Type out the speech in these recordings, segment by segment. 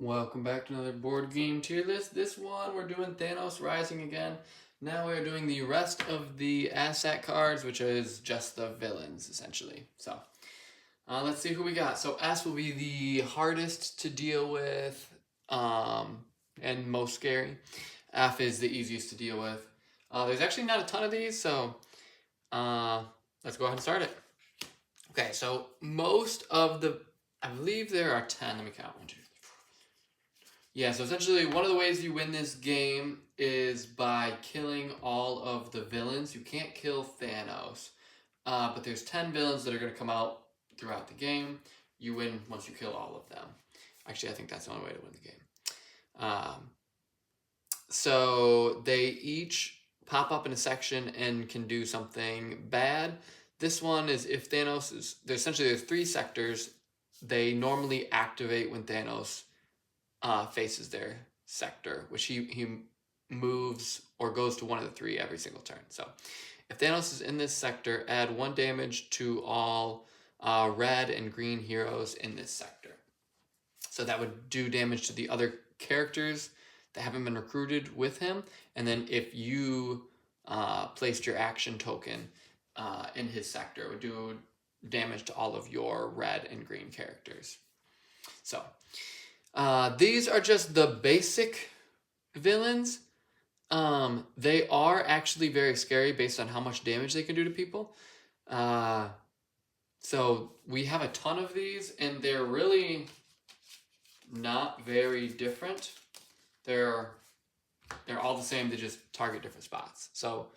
Welcome back to another board game tier list. This one we're doing Thanos Rising again. Now we're doing the rest of the asset cards, which is just the villains essentially. So let's see who we got. So S will be the hardest to deal with and most scary. F is the easiest to deal with. There's actually not a ton of these, so let's go ahead and start it. Okay, so most of the, I believe there are 10. Let me count. 1, 2, 3, 4. Yeah, so essentially one of the ways you win this game is by killing all of the villains. You can't kill Thanos, but there's 10 villains that are going to come out throughout the game. You win once you kill all of them. Actually, I think that's the only way to win the game. So they each pop up in a section and can do something bad. This one is if Thanos is, there's 3 sectors. They normally activate when Thanos faces their sector, which he moves or goes to one of the 3 every single turn. So if Thanos is in this sector, add 1 damage to all red and green heroes in this sector. So that would do damage to the other characters that haven't been recruited with him. And then if you placed your action token in his sector, it would do damage to all of your red and green characters. So these are just the basic villains. They are actually very scary based on how much damage they can do to people. So we have a ton of these, and they're really not very different. They're all the same. They just target different spots. So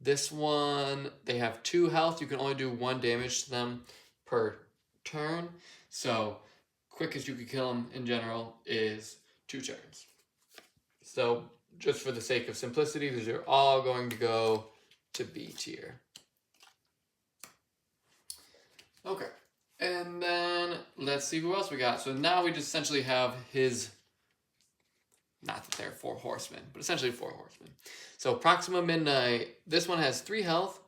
this one, they have 2 health. You can only do 1 damage to them per turn. So quickest you could kill them in general is 2 turns. So just for the sake of simplicity, these are all going to go to B tier. Okay, and then let's see who else we got. So now we just essentially have his, not that they're 4 horsemen, but essentially 4 horsemen. So Proxima Midnight, this one has 3 health.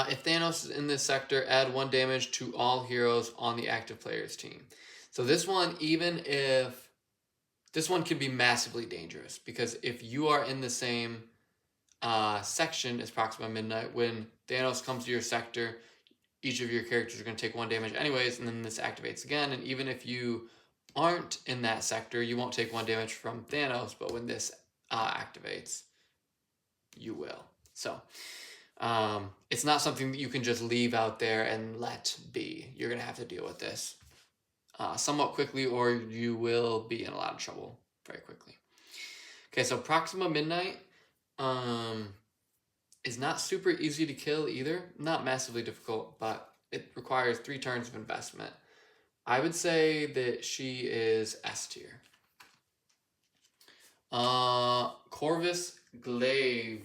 If Thanos is in this sector, add 1 damage to all heroes on the active player's team. So this one, even if, this one can be massively dangerous, because if you are in the same section as Proxima Midnight, when Thanos comes to your sector, each of your characters are going to take 1 damage anyways, and then this activates again. And even if you aren't in that sector, you won't take 1 damage from Thanos, but when this activates, you will. So it's not something that you can just leave out there and let be. You're going to have to deal with this somewhat quickly, or you will be in a lot of trouble very quickly. Okay, so Proxima Midnight is not super easy to kill either. Not massively difficult, but it requires 3 turns of investment. I would say that she is S tier. Corvus Glaive.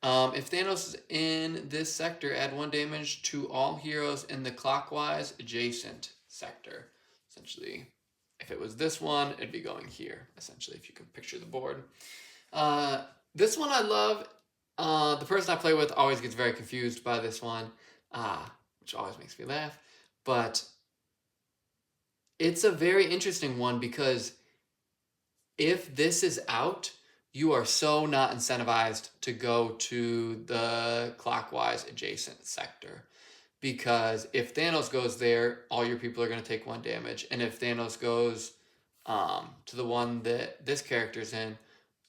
If Thanos is in this sector, add 1 damage to all heroes in the clockwise adjacent sector. Essentially, if it was this one, it'd be going here, essentially, if you can picture the board. This one I love. The person I play with always gets very confused by this one, which always makes me laugh. But it's a very interesting one, because if this is out, you are so not incentivized to go to the clockwise adjacent sector. Because if Thanos goes there, all your people are going to take 1 damage. And if Thanos goes to the one that this character's in,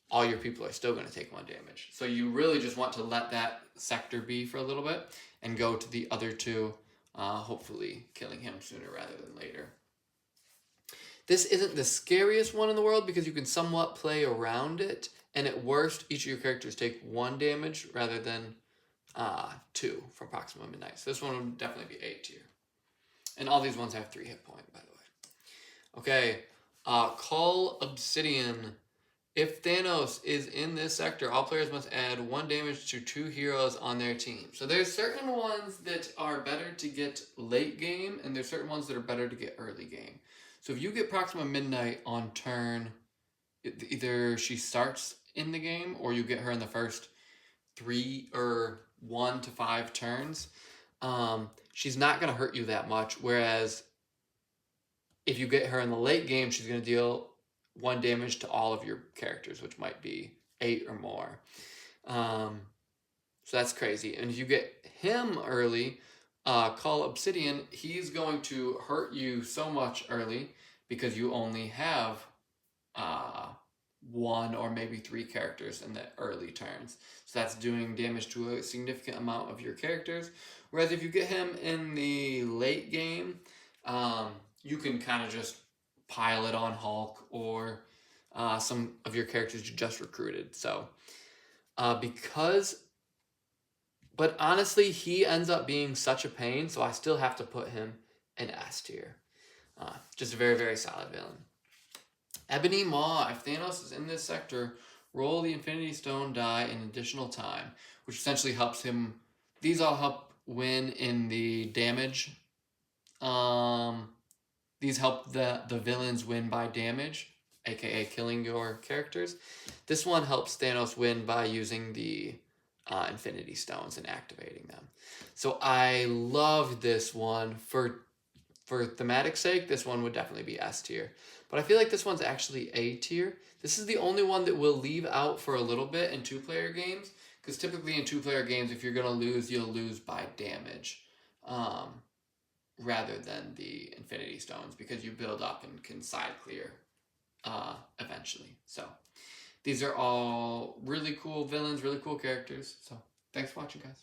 all your people are still going to take 1 damage. So you really just want to let that sector be for a little bit and go to the other 2, hopefully killing him sooner rather than later. This isn't the scariest one in the world, because you can somewhat play around it, and at worst, each of your characters take 1 damage rather than 2 from Proxima Midnight. So this one would definitely be A tier. And all these ones have 3 hit points, by the way. Okay, Cull Obsidian. If Thanos is in this sector, all players must add 1 damage to 2 heroes on their team. So there's certain ones that are better to get late game, and there's certain ones that are better to get early game. So if you get Proxima Midnight on turn, either she starts in the game, or you get her in the first 3 or 1 to 5 turns, she's not going to hurt you that much. Whereas if you get her in the late game, she's going to deal 1 damage to all of your characters, which might be 8 or more. So that's crazy. And if you get him early, Call Obsidian, he's going to hurt you so much early because you only have 1 or maybe 3 characters in the early turns. So that's doing damage to a significant amount of your characters. Whereas if you get him in the late game, you can kind of just pile it on Hulk or some of your characters you just recruited. So but honestly, he ends up being such a pain, so I still have to put him in S tier. Just a very, very solid villain. Ebony Maw, if Thanos is in this sector, roll the Infinity Stone die an additional time, which essentially helps him. These all help win in the damage. These help the villains win by damage, aka killing your characters. This one helps Thanos win by using the Infinity Stones and activating them. So I love this one. For thematic sake, this one would definitely be S tier. But I feel like this one's actually A tier. This is the only one that will leave out for a little bit in 2-player games. Because typically in 2-player games, if you're going to lose, you'll lose by damage. Rather than the Infinity Stones. Because you build up and can side clear eventually. So these are all really cool villains, really cool characters. So thanks for watching, guys.